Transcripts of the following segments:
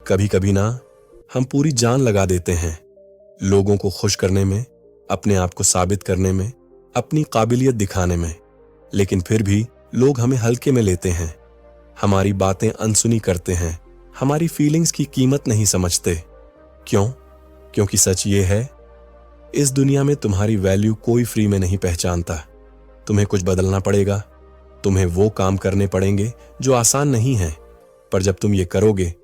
कभी कभी ना हम पूरी जान लगा देते हैं लोगों को खुश करने में, अपने आप को साबित करने में, अपनी काबिलियत दिखाने में, लेकिन फिर भी लोग हमें हल्के में लेते हैं, हमारी बातें अनसुनी करते हैं, हमारी फीलिंग्स की कीमत नहीं समझते। क्यों? क्योंकि सच ये है, इस दुनिया में तुम्हारी वैल्यू कोई फ्री में नहीं पहचानता। तुम्हें कुछ बदलना पड़ेगा, तुम्हें वो काम करने पड़ेंगे जो आसान नहीं है, पर जब तुम ये करोगे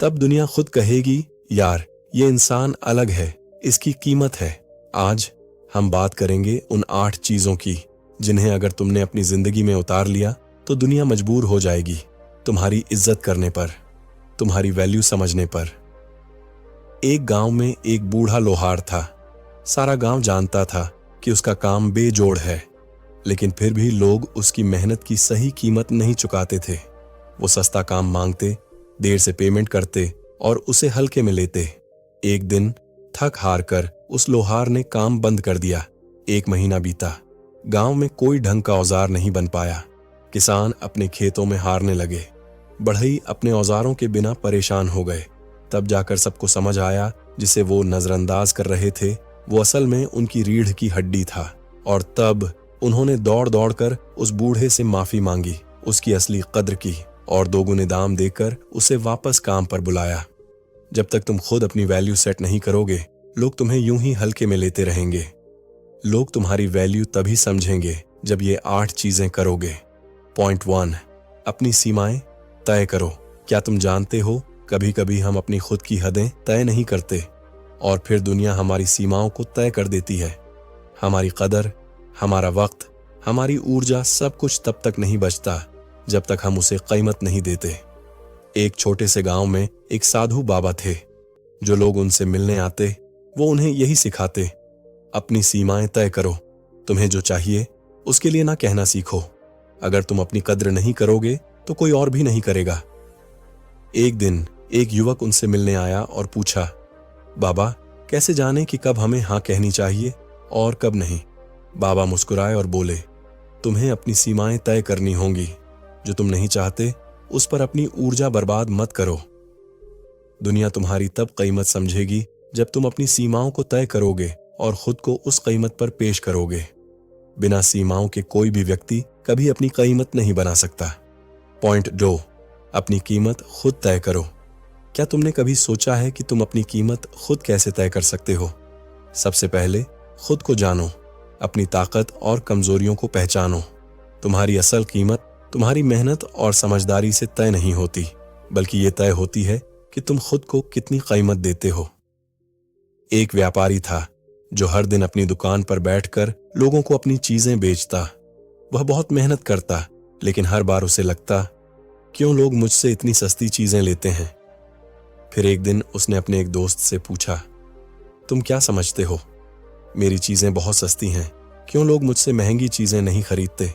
तब दुनिया खुद कहेगी, यार ये इंसान अलग है, इसकी कीमत है। आज हम बात करेंगे उन 8 चीजों की जिन्हें अगर तुमने अपनी जिंदगी में उतार लिया तो दुनिया मजबूर हो जाएगी तुम्हारी इज्जत करने पर, तुम्हारी वैल्यू समझने पर। एक गांव में एक बूढ़ा लोहार था। सारा गांव जानता था कि उसका काम बेजोड़ है, लेकिन फिर भी लोग उसकी मेहनत की सही कीमत नहीं चुकाते थे। वो सस्ता काम मांगते, देर से पेमेंट करते और उसे हल्के में लेते। एक दिन थक हार कर उस लोहार ने काम बंद कर दिया। 1 महीना बीता, गांव में कोई ढंग का औजार नहीं बन पाया। किसान अपने खेतों में हारने लगे, बढ़ई अपने औजारों के बिना परेशान हो गए। तब जाकर सबको समझ आया, जिसे वो नजरअंदाज कर रहे थे वो असल में उनकी रीढ़ की हड्डी था। और तब उन्होंने दौड़ दौड़ कर उस बूढ़े से माफी मांगी, उसकी असली कद्र की और 2 गुने दाम देकर उसे वापस काम पर बुलाया। जब तक तुम खुद अपनी वैल्यू सेट नहीं करोगे, लोग तुम्हें यूं ही हल्के में लेते रहेंगे। लोग तुम्हारी वैल्यू तभी समझेंगे जब ये 8 चीजें करोगे। पॉइंट 1, अपनी सीमाएं तय करो। क्या तुम जानते हो, कभी कभी हम अपनी खुद की हदें तय नहीं करते और फिर दुनिया हमारी सीमाओं को तय कर देती है। हमारी कदर, हमारा वक्त, हमारी ऊर्जा, सब कुछ तब तक नहीं बचता जब तक हम उसे कीमत नहीं देते। एक छोटे से गांव में एक साधु बाबा थे। जो लोग उनसे मिलने आते वो उन्हें यही सिखाते, अपनी सीमाएं तय करो। तुम्हें जो चाहिए उसके लिए ना कहना सीखो। अगर तुम अपनी कद्र नहीं करोगे तो कोई और भी नहीं करेगा। एक दिन एक युवक उनसे मिलने आया और पूछा, बाबा कैसे जाने कि कब हमें हाँ कहनी चाहिए और कब नहीं? बाबा मुस्कुराए और बोले, तुम्हें अपनी सीमाएं तय करनी होंगी। जो तुम नहीं चाहते उस पर अपनी ऊर्जा बर्बाद मत करो। दुनिया तुम्हारी तब कीमत समझेगी जब तुम अपनी सीमाओं को तय करोगे और खुद को उस कीमत पर पेश करोगे। बिना सीमाओं के कोई भी व्यक्ति कभी अपनी कीमत नहीं बना सकता। पॉइंट 2, अपनी कीमत खुद तय करो। क्या तुमने कभी सोचा है कि तुम अपनी कीमत खुद कैसे तय कर सकते हो? सबसे पहले खुद को जानो, अपनी ताकत और कमजोरियों को पहचानो। तुम्हारी असल कीमत तुम्हारी मेहनत और समझदारी से तय नहीं होती, बल्कि ये तय होती है कि तुम खुद को कितनी कीमत देते हो। एक व्यापारी था जो हर दिन अपनी दुकान पर बैठकर लोगों को अपनी चीजें बेचता। वह बहुत मेहनत करता, लेकिन हर बार उसे लगता, क्यों लोग मुझसे इतनी सस्ती चीजें लेते हैं? फिर एक दिन उसने अपने एक दोस्त से पूछा, तुम क्या समझते हो, मेरी चीजें बहुत सस्ती हैं, क्यों लोग मुझसे महंगी चीजें नहीं खरीदते?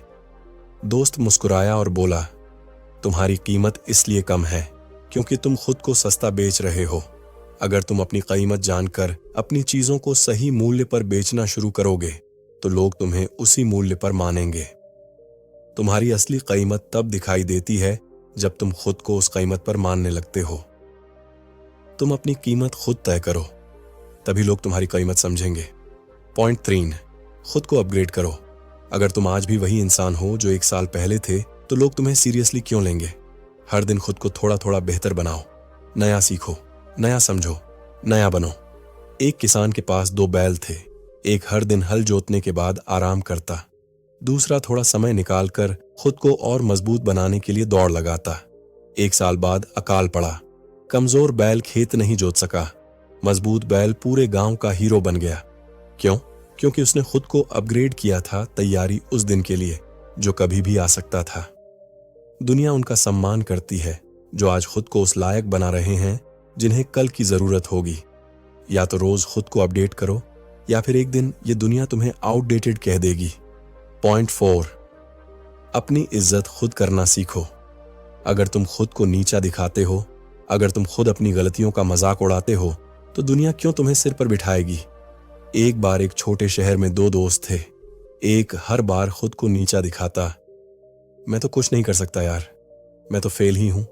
दोस्त मुस्कुराया और बोला, तुम्हारी कीमत इसलिए कम है क्योंकि तुम खुद को सस्ता बेच रहे हो। अगर तुम अपनी कीमत जानकर अपनी चीजों को सही मूल्य पर बेचना शुरू करोगे तो लोग तुम्हें उसी मूल्य पर मानेंगे। तुम्हारी असली कीमत तब दिखाई देती है जब तुम खुद को उस कीमत पर मानने लगते हो। तुम अपनी कीमत खुद तय करो, तभी लोग तुम्हारी कीमत समझेंगे। पॉइंट 3, खुद को अपग्रेड करो। अगर तुम आज भी वही इंसान हो जो 1 साल पहले थे तो लोग तुम्हें सीरियसली क्यों लेंगे? हर दिन खुद को थोड़ा थोड़ा बेहतर बनाओ, नया सीखो, नया समझो, नया बनो। एक किसान के पास 2 बैल थे। एक हर दिन हल जोतने के बाद आराम करता, दूसरा थोड़ा समय निकालकर खुद को और मजबूत बनाने के लिए दौड़ लगाता। 1 साल बाद अकाल पड़ा। कमजोर बैल खेत नहीं जोत सका, मजबूत बैल पूरे गांव का हीरो बन गया। क्यों? क्योंकि उसने खुद को अपग्रेड किया था, तैयारी उस दिन के लिए जो कभी भी आ सकता था। दुनिया उनका सम्मान करती है जो आज खुद को उस लायक बना रहे हैं जिन्हें कल की जरूरत होगी। या तो रोज खुद को अपडेट करो या फिर एक दिन ये दुनिया तुम्हें आउटडेटेड कह देगी। पॉइंट 4, अपनी इज्जत खुद करना सीखो। अगर तुम खुद को नीचा दिखाते हो, अगर तुम खुद अपनी गलतियों का मजाक उड़ाते हो तो दुनिया क्यों तुम्हें सिर पर बिठाएगी? एक बार एक छोटे शहर में 2 दोस्त थे। एक हर बार खुद को नीचा दिखाता, मैं तो कुछ नहीं कर सकता यार, मैं तो फेल ही हूं।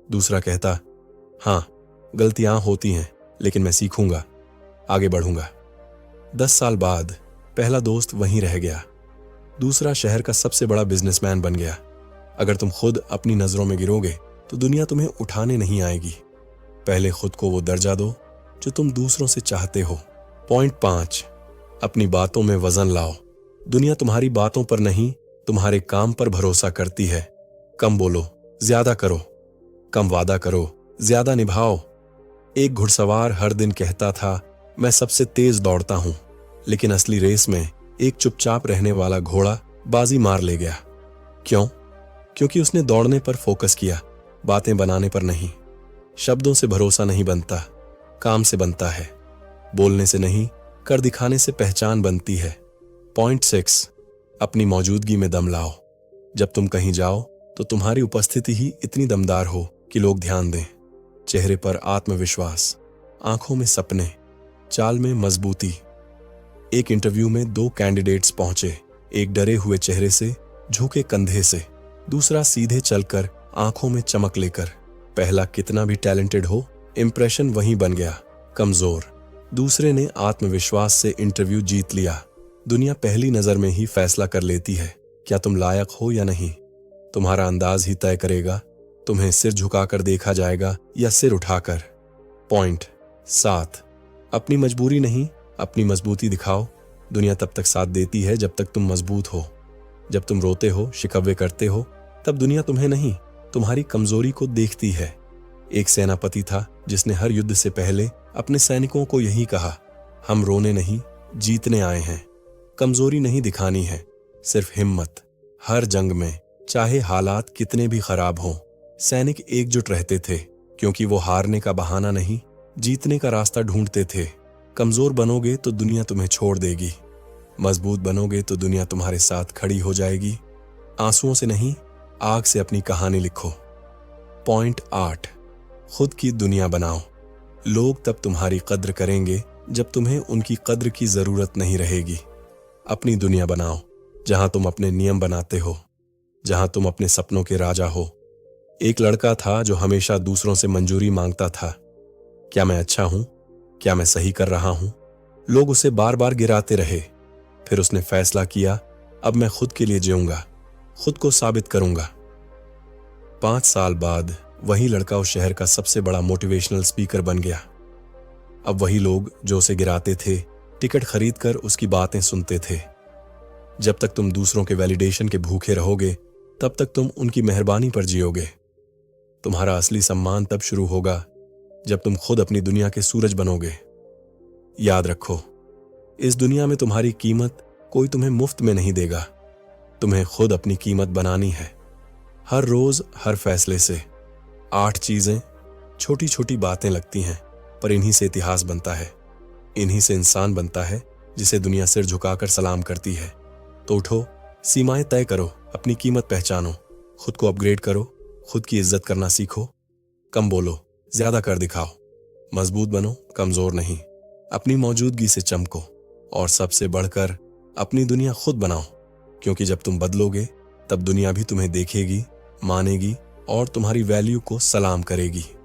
दूसरा कहता, हाँ गलतियां होती हैं, लेकिन मैं सीखूंगा, आगे बढ़ूंगा। 10 साल बाद पहला दोस्त वहीं रह गया, दूसरा शहर का सबसे बड़ा बिजनेसमैन बन गया। अगर तुम खुद अपनी नजरों में गिरोगे तो दुनिया तुम्हें उठाने नहीं आएगी। पहले खुद को वो दर्जा दो जो तुम दूसरों से चाहते हो। पॉइंट 5, अपनी बातों में वजन लाओ। दुनिया तुम्हारी बातों पर नहीं, तुम्हारे काम पर भरोसा करती है। कम बोलो, ज्यादा करो। कम वादा करो, ज्यादा निभाओ। एक घुड़सवार हर दिन कहता था, मैं सबसे तेज दौड़ता हूं, लेकिन असली रेस में एक चुपचाप रहने वाला घोड़ा बाजी मार ले गया। क्यों? क्योंकि उसने दौड़ने पर फोकस किया, बातें बनाने पर नहीं। शब्दों से भरोसा नहीं बनता, काम से बनता है। बोलने से नहीं, कर दिखाने से पहचान बनती है। पॉइंट 6, अपनी मौजूदगी में दम लाओ। जब तुम कहीं जाओ तो तुम्हारी उपस्थिति ही इतनी दमदार हो कि लोग ध्यान दें। चेहरे पर आत्मविश्वास, आंखों में सपने, चाल में मजबूती। एक इंटरव्यू में 2 कैंडिडेट्स पहुंचे, एक डरे हुए चेहरे से, झुके कंधे से, दूसरा सीधे चलकर, आंखों में चमक लेकर। पहला कितना भी टैलेंटेड हो, इंप्रेशन वहीं बन गया, कमजोर। दूसरे ने आत्मविश्वास से इंटरव्यू जीत लिया। दुनिया पहली नजर में ही फैसला कर लेती है, क्या तुम लायक हो या नहीं। तुम्हारा अंदाज ही तय करेगा, तुम्हें सिर झुकाकर देखा जाएगा या सिर उठाकर। पॉइंट 7, अपनी मजबूरी नहीं, अपनी मजबूती दिखाओ। दुनिया तब तक साथ देती है जब तक तुम मजबूत हो। जब तुम रोते हो, शिकवे करते हो, तब दुनिया तुम्हें नहीं, तुम्हारी कमजोरी को देखती है। एक सेनापति था जिसने हर युद्ध से पहले अपने सैनिकों को यही कहा, हम रोने नहीं, जीतने आए हैं। कमजोरी नहीं दिखानी है, सिर्फ हिम्मत। हर जंग में, चाहे हालात कितने भी खराब हों, सैनिक एकजुट रहते थे, क्योंकि वो हारने का बहाना नहीं, जीतने का रास्ता ढूंढते थे। कमजोर बनोगे तो दुनिया तुम्हें छोड़ देगी, मजबूत बनोगे तो दुनिया तुम्हारे साथ खड़ी हो जाएगी। आंसुओं से नहीं, आग से अपनी कहानी लिखो। पॉइंट 8, खुद की दुनिया बनाओ। लोग तब तुम्हारी कद्र करेंगे जब तुम्हें उनकी कद्र की जरूरत नहीं रहेगी। अपनी दुनिया बनाओ, जहां तुम अपने नियम बनाते हो, जहां तुम अपने सपनों के राजा हो। एक लड़का था जो हमेशा दूसरों से मंजूरी मांगता था, क्या मैं अच्छा हूं, क्या मैं सही कर रहा हूं। लोग उसे बार बार गिराते रहे, फिर उसने फैसला किया, अब मैं खुद के लिए जीऊंगा, खुद को साबित करूंगा। 5 साल बाद वही लड़का उस शहर का सबसे बड़ा मोटिवेशनल स्पीकर बन गया। अब वही लोग जो उसे गिराते थे, टिकट खरीदकर उसकी बातें सुनते थे। जब तक तुम दूसरों के वैलिडेशन के भूखे रहोगे, तब तक तुम उनकी मेहरबानी पर जियोगे। तुम्हारा असली सम्मान तब शुरू होगा जब तुम खुद अपनी दुनिया के सूरज बनोगे। याद रखो, इस दुनिया में तुम्हारी कीमत कोई तुम्हें मुफ्त में नहीं देगा, तुम्हें खुद अपनी कीमत बनानी है। हर रोज, हर फैसले से। 8 चीजें छोटी छोटी बातें लगती हैं, पर इन्हीं से इतिहास बनता है, इन्हीं से इंसान बनता है जिसे दुनिया सिर झुकाकर सलाम करती है। तो उठो, सीमाएं तय करो, अपनी कीमत पहचानो, खुद को अपग्रेड करो, खुद की इज्जत करना सीखो। कम बोलो, ज्यादा कर दिखाओ। मजबूत बनो, कमजोर नहीं। अपनी मौजूदगी से चमको, और सबसे बढ़कर अपनी दुनिया खुद बनाओ, क्योंकि जब तुम बदलोगे तब दुनिया भी तुम्हें देखेगी, मानेगी और तुम्हारी वैल्यू को सलाम करेगी।